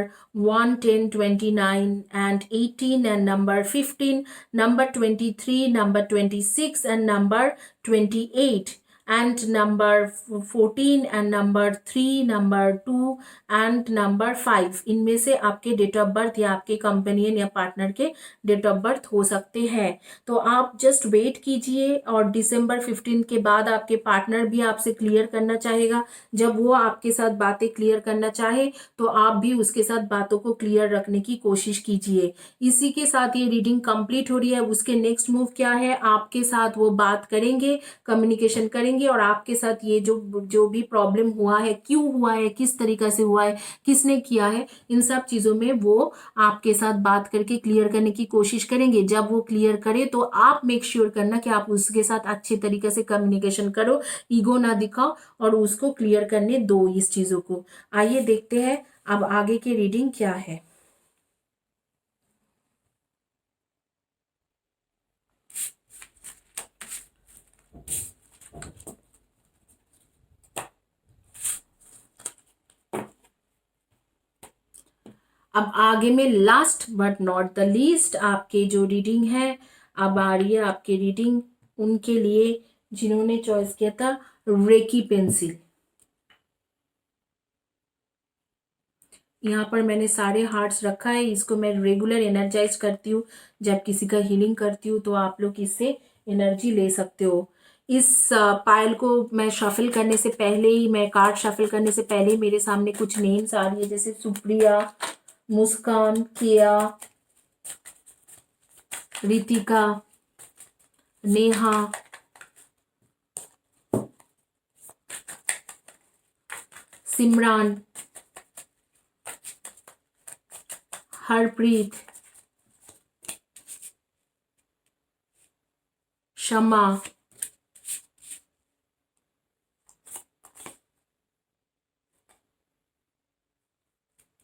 1, 10, 29 and 18, and number 15, number 23, number 26 and number 28, and number 14 and number 3, number 2 and number 5। इनमें से आपके डेट ऑफ बर्थ या आपके कंपेनियन या पार्टनर के डेट ऑफ बर्थ हो सकते हैं। तो आप जस्ट वेट कीजिए, और दिसंबर 15 के बाद आपके पार्टनर भी आपसे क्लियर करना चाहेगा। जब वो आपके साथ बातें क्लियर करना चाहे, तो आप भी उसके साथ बातों को क्लियर रखने की कोशिश कीजिए। इसी के साथ ये रीडिंग कंप्लीट हो रही है। उसके नेक्स्ट मूव क्या है, आपके साथ वो बात करेंगे, कम्युनिकेशन करेंगे, और आपके साथ ये जो जो भी प्रॉब्लम हुआ है, क्यों हुआ है, किस तरीका से हुआ है, किसने किया है, इन सब चीजों में वो आपके साथ बात करके क्लियर करने की कोशिश करेंगे। जब वो क्लियर करे तो आप मेक श्योर करना कि आप उसके साथ अच्छे तरीके से कम्युनिकेशन करो, ईगो ना दिखाओ, और उसको क्लियर करने दो इस चीजों को। आइए देखते हैं अब आगे की रीडिंग क्या है। अब आगे में last but not the least आपके जो रीडिंग है, अब आ रही है आपकी रीडिंग उनके लिए जिन्होंने चॉइस किया था रेकी पेंसिल। यहाँ पर मैंने सारे हार्ट्स रखा है। इसको मैं रेगुलर एनर्जाइज करती हूँ जब किसी का हीलिंग करती हूँ, तो आप लोग इससे एनर्जी ले सकते हो। इस पायल को मैं शफल करने से पहले ही, मैं कार्ड शफल करने से पहले ही मेरे सामने कुछ नेम्स आ रही है, जैसे Supriya, Muskan, Kiya, Ritika, Neha, Simran, Harpreet, Shama,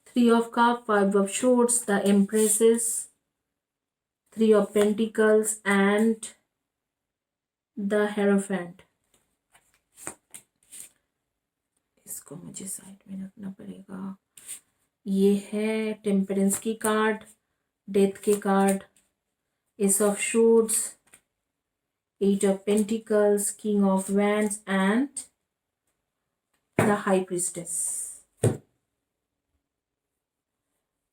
three of cup, five of swords, the empresses, three of pentacles and the hierophant. इसको मुझे साइड में रखना पड़ेगा। ये है टेम्परेंस की कार्ड, डेथ के card, ace of shoots, eight of pentacles, king of wands and the high priestess.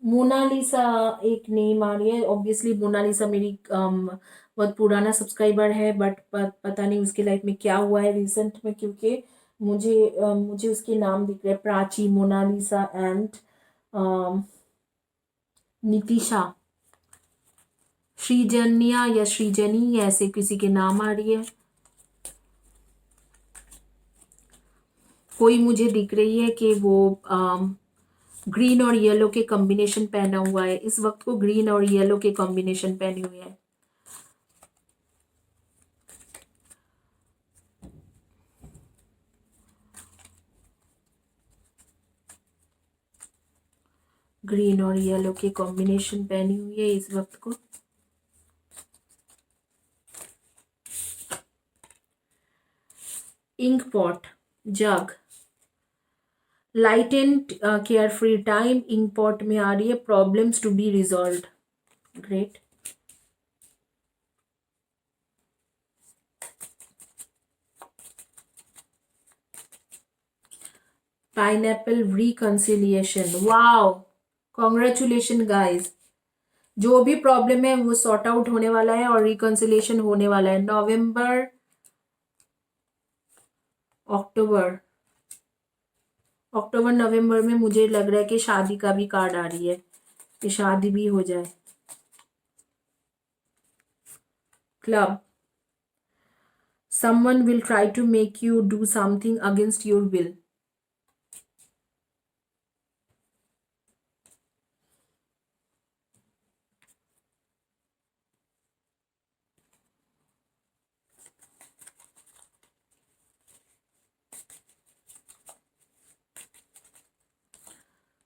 Mona Lisa एक नेम आ रही है। ऑब्वियसली मोनालिसा मेरी बहुत पुराना सब्सक्राइबर है, बट पता नहीं उसके लाइफ में क्या हुआ है रिसेंट में, क्योंकि मुझे उसके नाम दिख रहे हैं, प्राची, मोनालिसा एंड नितिशा, श्रीजन्या या श्रीजनी, ऐसे किसी के नाम आ रही है। कोई मुझे दिख रही है कि वो ग्रीन और येलो के कॉम्बिनेशन पहना हुआ है। इस वक्त को ग्रीन और येलो के कॉम्बिनेशन पहने हुए है। ग्रीन और येलो के कॉम्बिनेशन पहनी हुई है इस वक्त को। Ink pot, jug, light and carefree time. Ink pot में आ रही है problems to be resolve. Great. Pineapple, reconciliation. Wow, congratulation guys. जो भी प्रॉब्लम है वो सॉर्ट आउट होने वाला है और रिकंसिलिएशन होने वाला है। नवंबर, अक्टूबर नवंबर में मुझे लग रहा है कि शादी का भी कार्ड आ रही है, कि शादी भी हो जाए। Club, someone will try to make you do something against your will.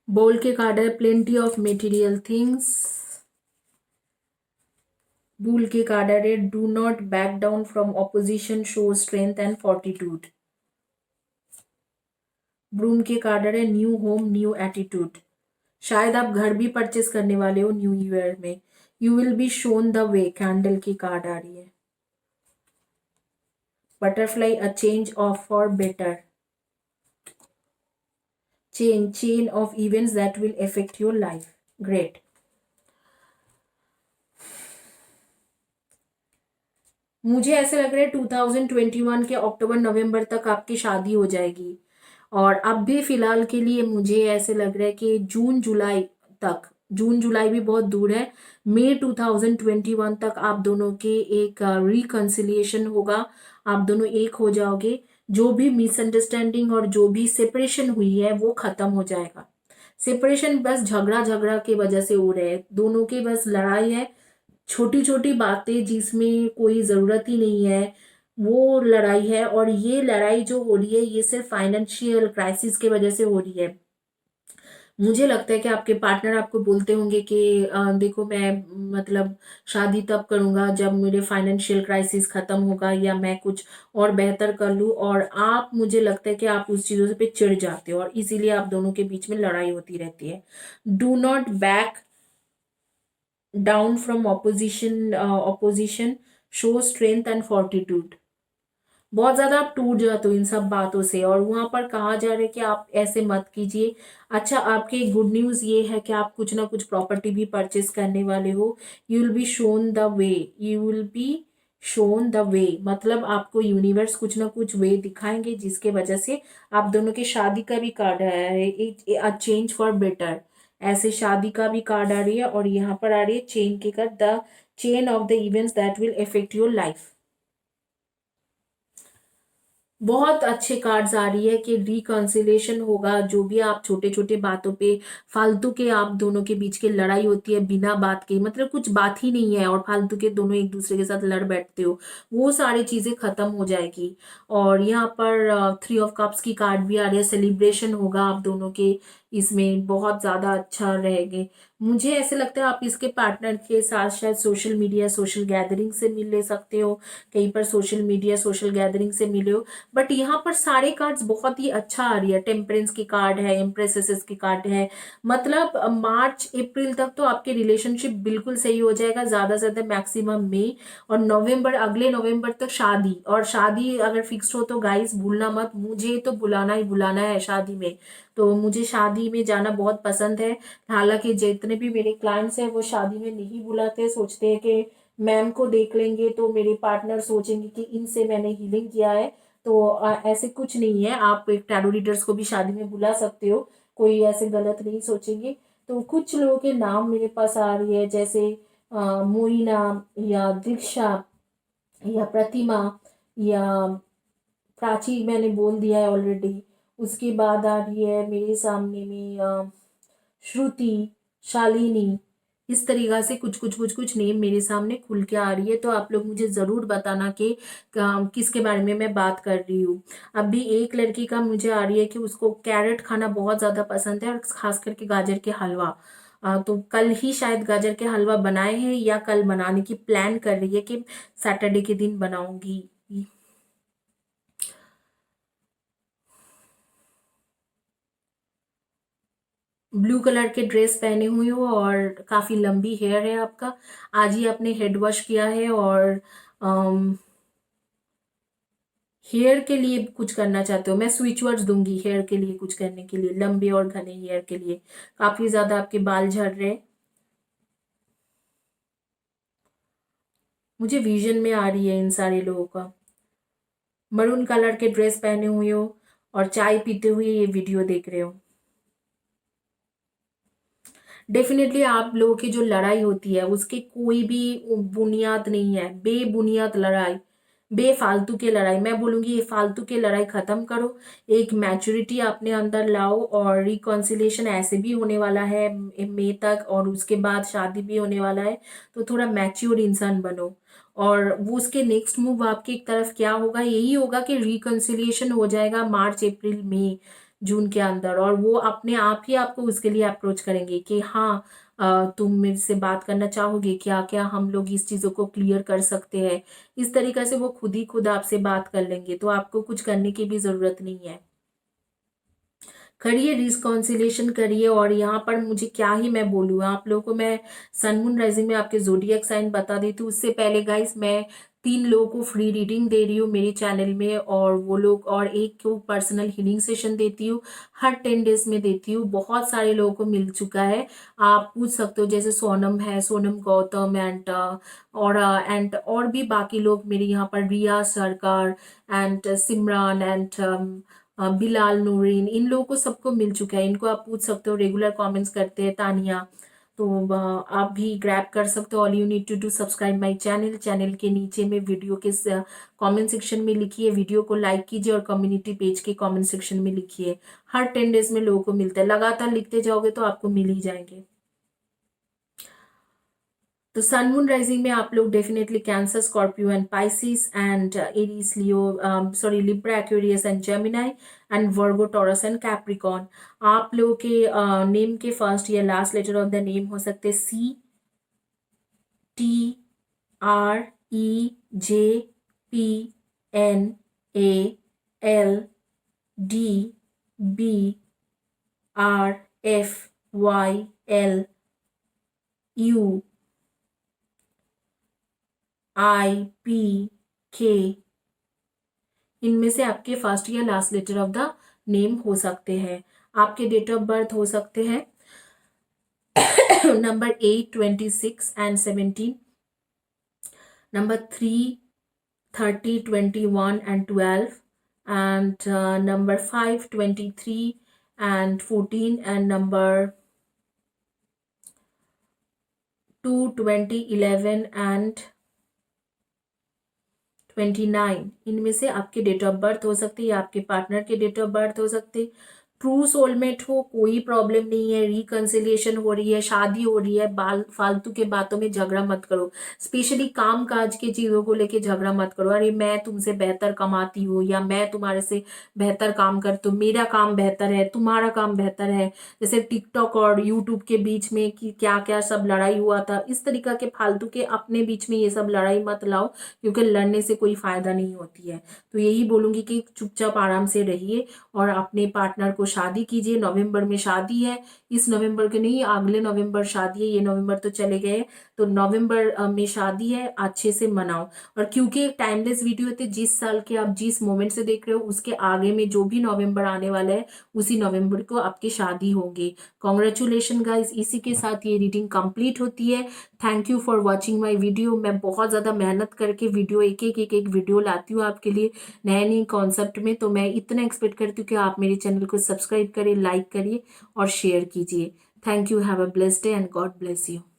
बोल के कार्ड है plenty of material things. Bull के कार्ड है do not back down from opposition, show strength and fortitude. Broom के कार्ड है न्यू होम, न्यू एटीट्यूड। शायद आप घर भी परचेस करने वाले हो न्यू ईयर में। You will be shown the way, candle की कार्ड आ रही है। Butterfly, a change of for better. chain of events that will affect your life. Great. मुझे ऐसे लग रहा है 2021 के अक्टूबर नवंबर तक आपकी शादी हो जाएगी। और अब भी फिलहाल के लिए मुझे ऐसे लग रहा है कि जून जुलाई तक, जून जुलाई भी बहुत दूर है, मई 2021 तक आप दोनों के एक रिकंसिलिएशन होगा। आप दोनों एक हो जाओगे। जो भी मिसअंडरस्टैंडिंग और जो भी सेपरेशन हुई है वो खत्म हो जाएगा। सेपरेशन बस झगड़ा झगड़ा की वजह से हो रहे हैं दोनों के, बस लड़ाई है, छोटी छोटी बातें जिसमें कोई ज़रूरत ही नहीं है, वो लड़ाई है। और ये लड़ाई जो हो रही है ये सिर्फ फाइनेंशियल क्राइसिस की वजह से हो रही है। मुझे लगता है कि आपके पार्टनर आपको बोलते होंगे कि देखो मैं मतलब शादी तब करूंगा जब मेरे फाइनेंशियल क्राइसिस खत्म होगा या मैं कुछ और बेहतर कर लूं, और आप, मुझे लगता है कि आप उस चीज़ों से पे चिढ़ जाते हो और इसीलिए आप दोनों के बीच में लड़ाई होती रहती है। Do not back down from opposition, show strength and fortitude. बहुत ज्यादा आप टूट जाते हो इन सब बातों से, और वहां पर कहा जा रहा है कि आप ऐसे मत कीजिए। अच्छा, आपके गुड न्यूज ये है कि आप कुछ ना कुछ प्रॉपर्टी भी परचेस करने वाले हो। You will be shown the way, you will be shown the वे, मतलब आपको यूनिवर्स कुछ ना कुछ वे दिखाएंगे जिसके वजह से आप दोनों की शादी का भी कार्ड आया है, अ चेंज फॉर बेटर। ऐसे शादी का भी कार्ड आ रही है, और यहाँ पर आ रही है चेन की card, the chain of the events that will affect your life. बहुत अच्छे कार्ड्स आ रही है कि रिकॉन्सिलेशन होगा। जो भी आप छोटे छोटे बातों पे फालतू के आप दोनों के बीच की लड़ाई होती है बिना बात के, मतलब कुछ बात ही नहीं है और फालतू के दोनों एक दूसरे के साथ लड़ बैठते हो, वो सारी चीजें खत्म हो जाएगी। और यहाँ पर 3 ऑफ कप्स की कार्ड भी आ रही है, सेलिब्रेशन होगा आप दोनों के, इसमें बहुत ज्यादा अच्छा रहेंगे। मुझे ऐसे लगता है आप इसके पार्टनर के साथ शायद सोशल मीडिया सोशल गैदरिंग से मिल ले सकते हो, कहीं पर सोशल मीडिया सोशल गैदरिंग से मिले हो। बट यहाँ पर सारे कार्ड्स बहुत ही अच्छा आ रही है, टेम्परेंस की कार्ड है, एम्प्रेसेस की कार्ड है, मतलब मार्च अप्रैल तक तो आपके रिलेशनशिप बिल्कुल सही हो जाएगा, ज्यादा से ज्यादा मैक्सिमम मई, और नवंबर, अगले नवंबर तक शादी। और शादी अगर फिक्स हो तो गाइस भूलना मत, मुझे तो बुलाना ही बुलाना है शादी में। तो मुझे शादी में जाना बहुत पसंद है। हालांकि जितने भी मेरे क्लाइंट्स हैं वो शादी में नहीं बुलाते, सोचते हैं कि मैम को देख लेंगे तो मेरे पार्टनर सोचेंगे कि इनसे मैंने हीलिंग किया है। तो ऐसे कुछ नहीं है, आप एक टैरो रीडर्स को भी शादी में बुला सकते हो, कोई ऐसे गलत नहीं सोचेंगे। तो कुछ लोगों के नाम मेरे पास आ रही है, जैसे मोइना, या दीक्षा, या प्रतिमा, या प्राची, मैंने बोल दिया है ऑलरेडी। उसके बाद आ रही है मेरे सामने में श्रुति, शालिनी। इस तरीका से कुछ कुछ कुछ कुछ नेम मेरे सामने खुल के आ रही है, तो आप लोग मुझे जरूर बताना कि किसके बारे में मैं बात कर रही हूँ। अभी एक लड़की का मुझे आ रही है कि उसको कैरेट खाना बहुत ज्यादा पसंद है, और खास करके गाजर के हलवा। तो कल ही शायद गाजर के हलवा बनाए हैं, या कल बनाने की प्लान कर रही है कि सैटरडे के दिन बनाऊंगी। ब्लू कलर के ड्रेस पहने हुए हो और काफी लंबी हेयर है आपका। आज ही आपने हेड वॉश किया है, और हेयर के लिए कुछ करना चाहते हो, मैं स्विच वर्ड्स दूंगी हेयर के लिए कुछ करने के लिए, लंबे और घने हेयर के लिए। काफी ज्यादा आपके बाल झड़ रहे हैं, मुझे विजन में आ रही है इन सारे लोगों का। मरून कलर के ड्रेस पहने हुए हो और चाय पीते हुए ये वीडियो देख रहे हो। डेफिनेटली आप लोगों की जो लड़ाई होती है उसकी कोई भी बुनियाद नहीं है, बेबुनियाद लड़ाई, बेफालतू की लड़ाई। मैं बोलूंगी ये फालतू की लड़ाई खत्म करो, एक मैच्योरिटी अपने अंदर लाओ, और रिकॉन्सिलेशन ऐसे भी होने वाला है मई तक, और उसके बाद शादी भी होने वाला है। तो थोड़ा मैच्योर इंसान बनो, और वो उसके नेक्स्ट मूव आपकी एक तरफ क्या होगा, यही होगा कि रिकॉन्सिलिएशन हो जाएगा मार्च अप्रैल मई जून के अंदर, और वो अपने आप ही आपको उसके लिए अप्रोच करेंगे कि हाँ, तुम मेरे से बात करना चाहोगे क्या, क्या हम लोग इस चीज़ों को क्लियर कर सकते हैं। इस तरीके से वो खुद ही खुद आपसे बात कर लेंगे, तो आपको कुछ करने की भी ज़रूरत नहीं है। करिए, रिकॉन्सिलेशन करिए। और यहाँ पर मुझे क्या ही मैं बोलूँ आप लोगों को, मैं सन मून राइजिंग में आपके जोडियक साइन बता देती हूँ। उससे पहले गाइस मैं 3 लोगों को फ्री रीडिंग दे रही हूँ मेरे चैनल में, और वो लोग, और एक को पर्सनल हीलिंग सेशन देती हूँ, हर 10 डेज में देती हूँ। बहुत सारे लोगों को मिल चुका है, आप पूछ सकते हो, जैसे सोनम है, सोनम गौतम, एंड और भी बाकी लोग मेरे यहाँ पर, रिया सरकार, एंड सिमरान, एंड बिलाल नूरीन, इन लोगों को सबको मिल चुका है। इनको आप पूछ सकते हो, रेगुलर कमेंट्स करते हैं, तानिया। तो आप भी ग्रैब कर सकते हो। All you need to do subscribe my channel. Channel के नीचे में वीडियो के कमेंट सेक्शन में लिखिए, वीडियो को लाइक कीजिए, और कम्युनिटी पेज के कमेंट सेक्शन में लिखिए। हर 10 डेज में लोगों को मिलता है, लगातार लिखते जाओगे तो आपको मिल ही जाएंगे। तो सन मून राइजिंग में आप लोग definitely Cancer, Scorpio and Pisces, and Aries, Leo, sorry, Libra, Aquarius and Gemini, and Virgo, Taurus and Capricorn. आप लोगों के नेम के फर्स्ट या last letter of the name हो सकते CTREJPNALDBRFYLUIPK इनमें से आपके फर्स्ट या last letter of the name हो सकते हैं। आपके डेट ऑफ बर्थ हो सकते हैं number 8, 26 and 17, number 3, 30, 21 and 12, and number 5, 23 and 14, and number 2, 20, 11 and 29। इनमें से आपके डेट ऑफ बर्थ हो सकती है या आपके पार्टनर के डेट ऑफ बर्थ हो सकते हैं। ट्रू सोलमेट हो, कोई प्रॉब्लम नहीं है, रिकंसिलिएशन हो रही है, शादी हो रही है, फालतू के बातों में झगड़ा मत करो, स्पेशली काम काज के चीजों को लेके झगड़ा मत करो। अरे मैं तुमसे बेहतर कमाती हूँ या मैं तुम्हारे से बेहतर काम करती हूँ, मेरा काम बेहतर है, तुम्हारा काम बेहतर है, जैसे टिकटॉक और यूट्यूब के बीच में कि क्या क्या सब लड़ाई हुआ था, इस तरीका के फालतू के अपने बीच में ये सब लड़ाई मत लाओ, क्योंकि लड़ने से कोई फायदा नहीं होती है। तो यही बोलूंगी कि चुपचाप आराम से रहिए और अपने पार्टनर को शादी कीजिए। नवंबर में शादी है, इस नवंबर के नहीं, अगले नवंबर शादी है, ये नवंबर तो चले गए, तो नवंबर में शादी है, अच्छे से मनाओ। और क्योंकि एक टाइमलेस वीडियो है, जिस साल के आप जिस मोमेंट से देख रहे हो उसके आगे में जो भी नवंबर आने वाला है उसी नवंबर को आपकी शादी होगी। कॉन्ग्रेचुलेशन गाइज, इसी के साथ ये रीडिंग कंप्लीट होती है। Thank you for watching my video. मैं बहुत ज़्यादा मेहनत करके वीडियो एक वीडियो लाती हूँ आपके लिए नए नए कॉन्सेप्ट में, तो मैं इतना एक्सपेक्ट करती हूँ कि आप मेरे चैनल को सब्सक्राइब करिए, लाइक करिए और शेयर कीजिए। Thank you, have a blessed day and God bless you.